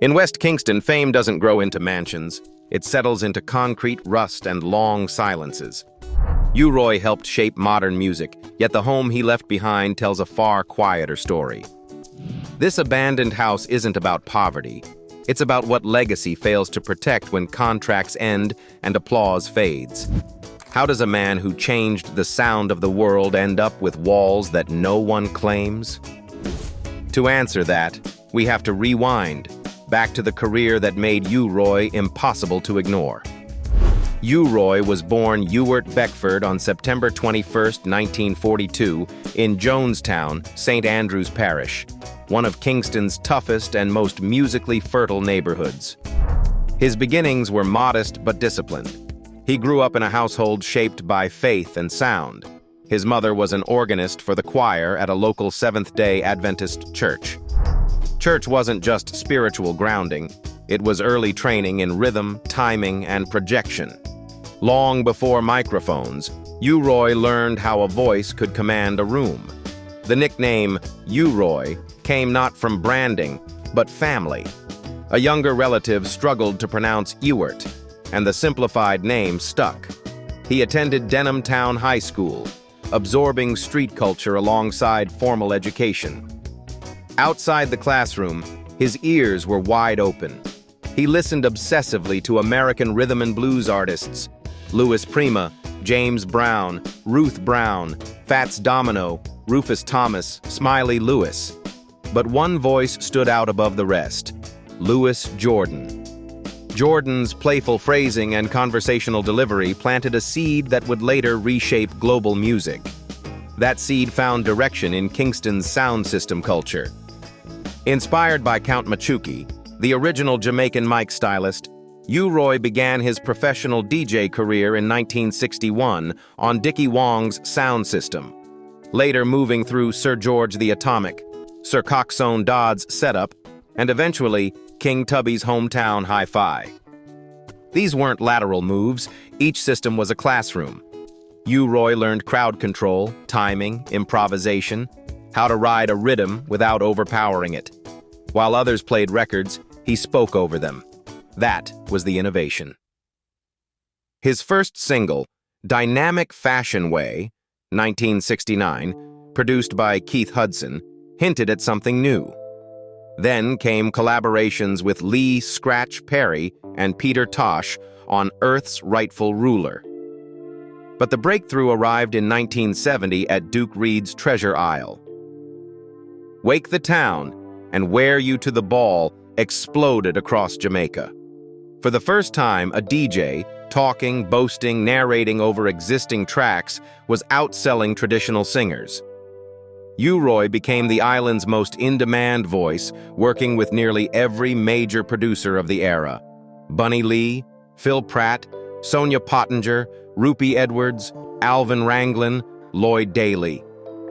In West Kingston, fame doesn't grow into mansions. It settles into concrete rust and long silences. U-Roy helped shape modern music, yet the home he left behind tells a far quieter story. This abandoned house isn't about poverty. It's about what legacy fails to protect when contracts end and applause fades. How does a man who changed the sound of the world end up with walls that no one claims? To answer that, we have to rewind, back to the career that made U-Roy impossible to ignore. U-Roy was born Ewart Beckford on September 21, 1942, in Jonestown, St. Andrews Parish, one of Kingston's toughest and most musically fertile neighborhoods. His beginnings were modest but disciplined. He grew up in a household shaped by faith and sound. His mother was an organist for the choir at a local Seventh-day Adventist church. Church wasn't just spiritual grounding, it was early training in rhythm, timing, and projection. Long before microphones, U-Roy learned how a voice could command a room. The nickname U-Roy came not from branding, but family. A younger relative struggled to pronounce Ewart, and the simplified name stuck. He attended Denham Town High School, absorbing street culture alongside formal education. Outside the classroom, his ears were wide open. He listened obsessively to American rhythm and blues artists, Louis Prima, James Brown, Ruth Brown, Fats Domino, Rufus Thomas, Smiley Lewis. But one voice stood out above the rest: Louis Jordan. Jordan's playful phrasing and conversational delivery planted a seed that would later reshape global music. That seed found direction in Kingston's sound system culture. Inspired by Count Machuki, the original Jamaican mic stylist, U-Roy began his professional DJ career in 1961 on Dickie Wong's sound system, later moving through Sir George the Atomic, Sir Coxsone Dodd's setup, and eventually King Tubby's hometown hi-fi. These weren't lateral moves, each system was a classroom. U-Roy learned crowd control, timing, improvisation, how to ride a rhythm without overpowering it. While others played records, he spoke over them. That was the innovation. His first single, Dynamic Fashion Way, 1969, produced by Keith Hudson, hinted at something new. Then came collaborations with Lee Scratch Perry and Peter Tosh on Earth's Rightful Ruler. But the breakthrough arrived in 1970 at Duke Reid's Treasure Isle. Wake the Town and Wear You to the Ball exploded across Jamaica. For the first time, a DJ, talking, boasting, narrating over existing tracks, was outselling traditional singers. U-Roy became the island's most in-demand voice, working with nearly every major producer of the era: Bunny Lee, Phil Pratt, Sonia Pottinger, Rupie Edwards, Alvin Ranglin, Lloyd Daly.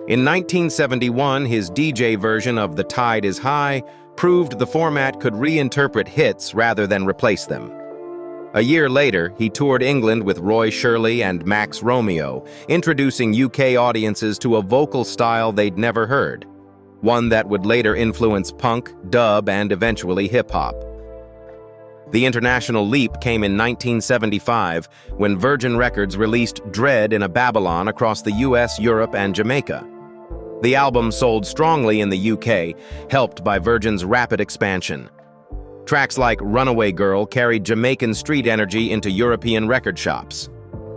In 1971, his DJ version of The Tide is High proved the format could reinterpret hits rather than replace them. A year later, he toured England with Roy Shirley and Max Romeo, introducing UK audiences to a vocal style they'd never heard, one that would later influence punk, dub, and eventually hip-hop. The international leap came in 1975 when Virgin Records released Dread in a Babylon across the US, Europe, and Jamaica. The album sold strongly in the UK, helped by Virgin's rapid expansion. Tracks like Runaway Girl carried Jamaican street energy into European record shops.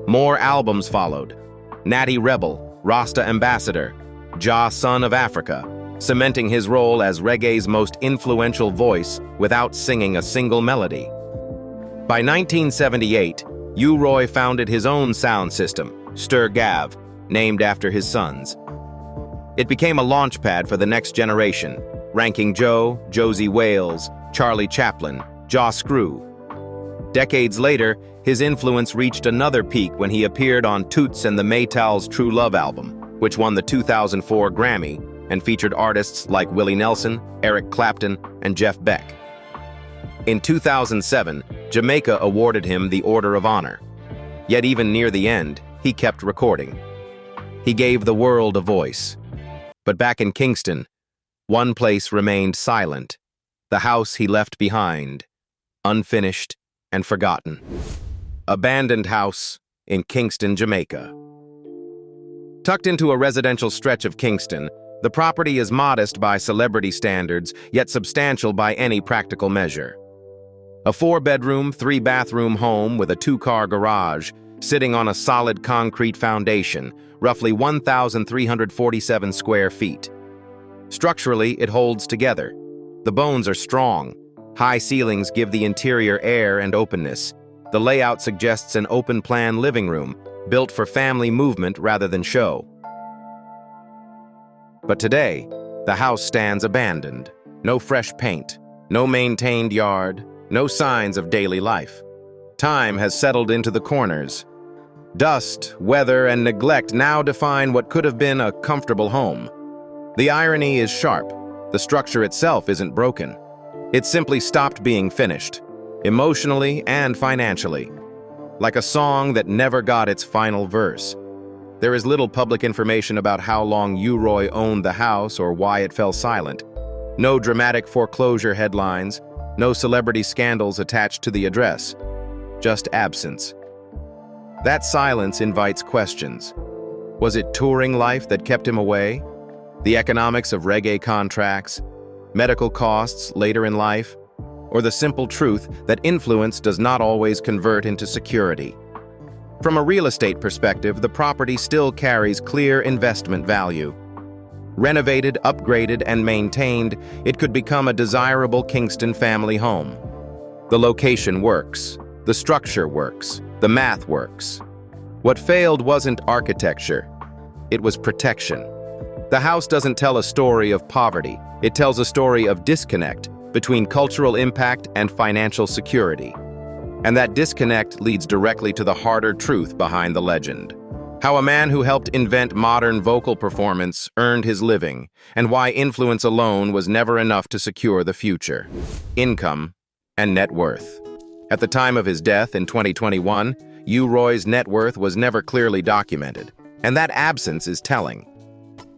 More albums followed: Natty Rebel, Rasta Ambassador, Jah Son of Africa, cementing his role as reggae's most influential voice without singing a single melody. By 1978, U-Roy founded his own sound system, Stir Gav, named after his sons. It became a launchpad for the next generation, ranking Joe, Josie Wales, Charlie Chaplin, Joss Screw. Decades later, his influence reached another peak when he appeared on Toots and the Maytals' True Love album, which won the 2004 Grammy and featured artists like Willie Nelson, Eric Clapton, and Jeff Beck. In 2007, Jamaica awarded him the Order of Honor. Yet even near the end, he kept recording. He gave the world a voice. But back in Kingston, one place remained silent: the house he left behind, unfinished and forgotten. Abandoned house in Kingston, Jamaica. Tucked into a residential stretch of Kingston, the property is modest by celebrity standards, yet substantial by any practical measure. A 4-bedroom, 3-bathroom home with a 2-car garage, sitting on a solid concrete foundation, roughly 1,347 square feet. Structurally, it holds together. The bones are strong. High ceilings give the interior air and openness. The layout suggests an open-plan living room, built for family movement rather than show. But today, the house stands abandoned. No fresh paint, no maintained yard, no signs of daily life. Time has settled into the corners. Dust, weather, and neglect now define what could have been a comfortable home. The irony is sharp. The structure itself isn't broken. It simply stopped being finished, emotionally and financially. Like a song that never got its final verse. There is little public information about how long U-Roy owned the house or why it fell silent. No dramatic foreclosure headlines, no celebrity scandals attached to the address. Just absence. That silence invites questions. Was it touring life that kept him away? The economics of reggae contracts? Medical costs later in life? Or the simple truth that influence does not always convert into security? From a real estate perspective, the property still carries clear investment value. Renovated, upgraded, and maintained, it could become a desirable Kingston family home. The location works. The structure works. The math works. What failed wasn't architecture. It was protection. The house doesn't tell a story of poverty. It tells a story of disconnect between cultural impact and financial security. And that disconnect leads directly to the harder truth behind the legend. How a man who helped invent modern vocal performance earned his living, and why influence alone was never enough to secure the future. Income and net worth. At the time of his death in 2021, U-Roy's net worth was never clearly documented, and that absence is telling.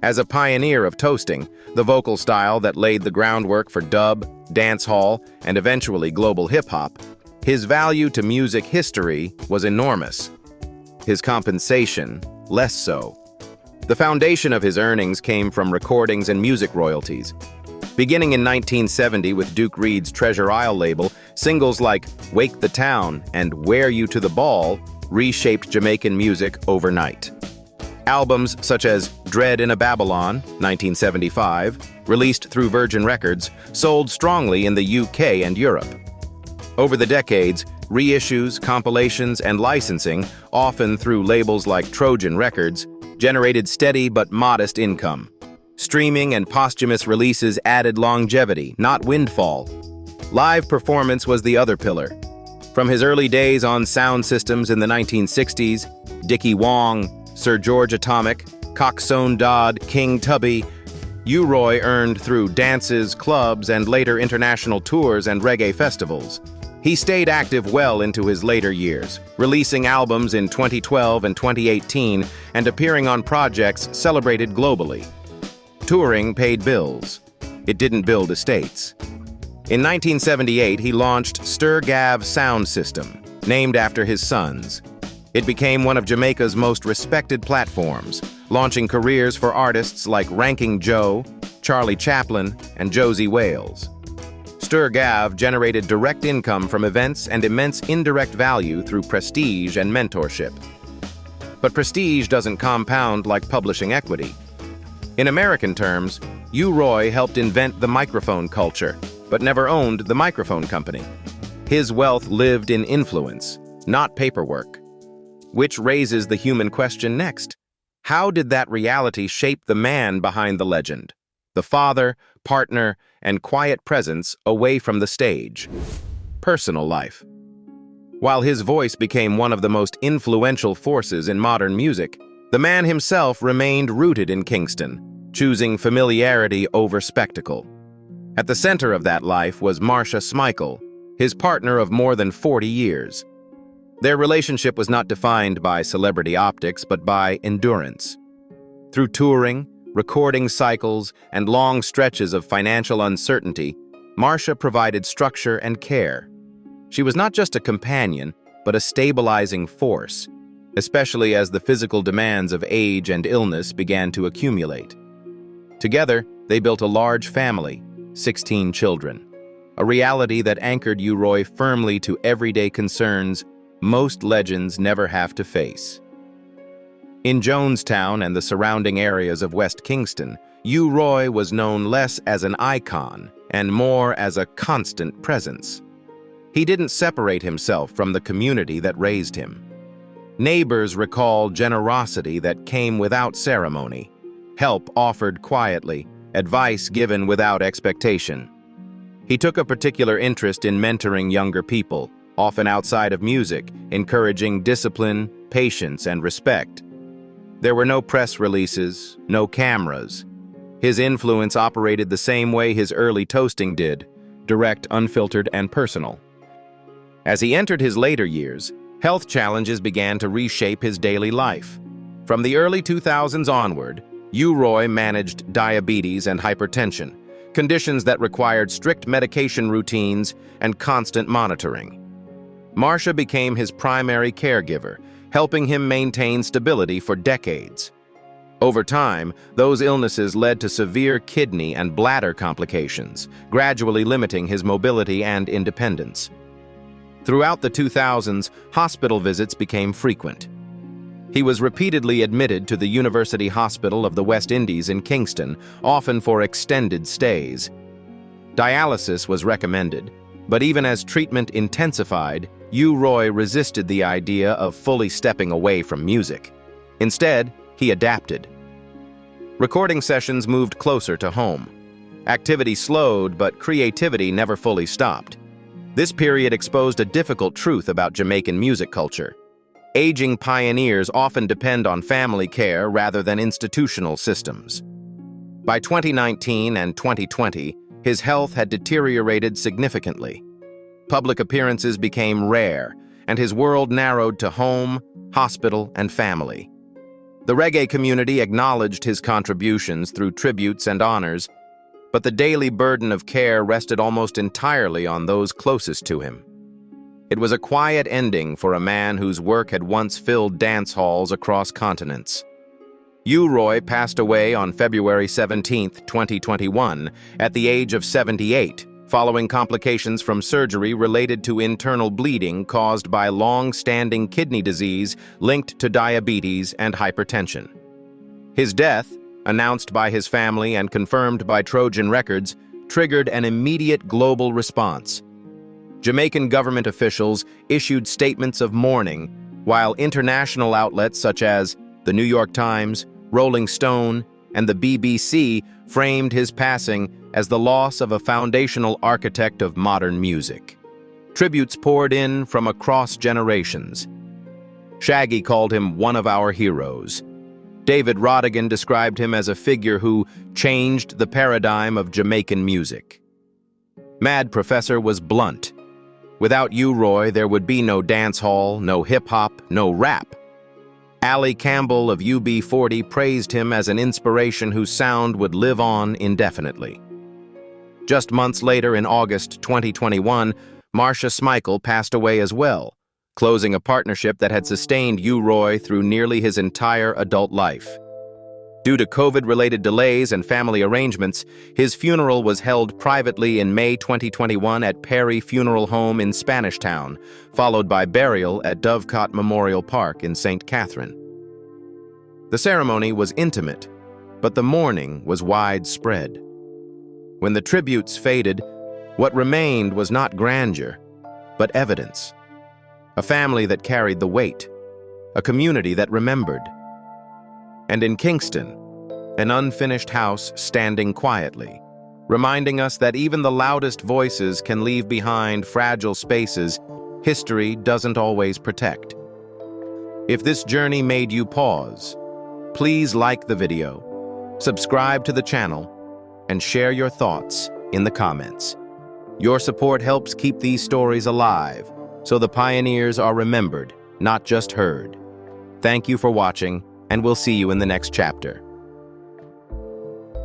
As a pioneer of toasting, the vocal style that laid the groundwork for dub, dancehall, and eventually global hip-hop, his value to music history was enormous. His compensation, less so. The foundation of his earnings came from recordings and music royalties. Beginning in 1970 with Duke Reed's Treasure Isle label, singles like Wake the Town and Wear You to the Ball reshaped Jamaican music overnight. Albums such as Dread in a Babylon, 1975, released through Virgin Records, sold strongly in the UK and Europe. Over the decades, reissues, compilations, and licensing, often through labels like Trojan Records, generated steady but modest income. Streaming and posthumous releases added longevity, not windfall. Live performance was the other pillar. From his early days on sound systems in the 1960s, Dickie Wong, Sir George Atomic, Coxsone Dodd, King Tubby, U-Roy earned through dances, clubs, and later international tours and reggae festivals. He stayed active well into his later years, releasing albums in 2012 and 2018 and appearing on projects celebrated globally. Touring paid bills. It didn't build estates. In 1978, he launched Stir Gav Sound System, named after his sons. It became one of Jamaica's most respected platforms, launching careers for artists like Ranking Joe, Charlie Chaplin, and Josie Wales. Stir Gav generated direct income from events and immense indirect value through prestige and mentorship. But prestige doesn't compound like publishing equity. In American terms, U-Roy helped invent the microphone culture, but never owned the microphone company. His wealth lived in influence, not paperwork. Which raises the human question next. How did that reality shape the man behind the legend? The father, partner, and quiet presence away from the stage. Personal life. While his voice became one of the most influential forces in modern music, the man himself remained rooted in Kingston, choosing familiarity over spectacle. At the center of that life was Marcia Smikle, his partner of more than 40 years. Their relationship was not defined by celebrity optics, but by endurance. Through touring, recording cycles, and long stretches of financial uncertainty, Marcia provided structure and care. She was not just a companion, but a stabilizing force, especially as the physical demands of age and illness began to accumulate. Together, they built a large family, 16 children, a reality that anchored U-Roy firmly to everyday concerns most legends never have to face. In Jonestown and the surrounding areas of West Kingston, U-Roy was known less as an icon and more as a constant presence. He didn't separate himself from the community that raised him. Neighbors recall generosity that came without ceremony, help offered quietly, advice given without expectation. He took a particular interest in mentoring younger people, often outside of music, encouraging discipline, patience, and respect. There were no press releases, no cameras. His influence operated the same way his early toasting did, direct, unfiltered, and personal. As he entered his later years, health challenges began to reshape his daily life. From the early 2000s onward, U-Roy managed diabetes and hypertension, conditions that required strict medication routines and constant monitoring. Marcia became his primary caregiver, helping him maintain stability for decades. Over time, those illnesses led to severe kidney and bladder complications, gradually limiting his mobility and independence. Throughout the 2000s, hospital visits became frequent. He was repeatedly admitted to the University Hospital of the West Indies in Kingston, often for extended stays. Dialysis was recommended, but even as treatment intensified, U-Roy resisted the idea of fully stepping away from music. Instead, he adapted. Recording sessions moved closer to home. Activity slowed, but creativity never fully stopped. This period exposed a difficult truth about Jamaican music culture. Aging pioneers often depend on family care rather than institutional systems. By 2019 and 2020, his health had deteriorated significantly. Public appearances became rare, and his world narrowed to home, hospital, and family. The reggae community acknowledged his contributions through tributes and honors, but the daily burden of care rested almost entirely on those closest to him. It was a quiet ending for a man whose work had once filled dance halls across continents. U-Roy passed away on February 17, 2021, at the age of 78, following complications from surgery related to internal bleeding caused by long-standing kidney disease linked to diabetes and hypertension. His death, announced by his family and confirmed by Trojan Records, triggered an immediate global response. Jamaican government officials issued statements of mourning, while international outlets such as the New York Times, Rolling Stone, and the BBC framed his passing as the loss of a foundational architect of modern music. Tributes poured in from across generations. Shaggy called him one of our heroes. David Rodigan described him as a figure who changed the paradigm of Jamaican music. Mad Professor was blunt. Without U-Roy, there would be no dancehall, no hip-hop, no rap. Ali Campbell of UB40 praised him as an inspiration whose sound would live on indefinitely. Just months later, in August 2021, Marcia Smikle passed away as well, closing a partnership that had sustained U-Roy through nearly his entire adult life. Due to COVID-related delays and family arrangements, his funeral was held privately in May 2021 at Perry Funeral Home in Spanish Town, followed by burial at Dovecot Memorial Park in St. Catherine. The ceremony was intimate, but the mourning was widespread. When the tributes faded, what remained was not grandeur, but evidence. A family that carried the weight, a community that remembered. And in Kingston, an unfinished house standing quietly, reminding us that even the loudest voices can leave behind fragile spaces history doesn't always protect. If this journey made you pause, please like the video, subscribe to the channel, and share your thoughts in the comments. Your support helps keep these stories alive, so the pioneers are remembered, not just heard. Thank you for watching, and we'll see you in the next chapter.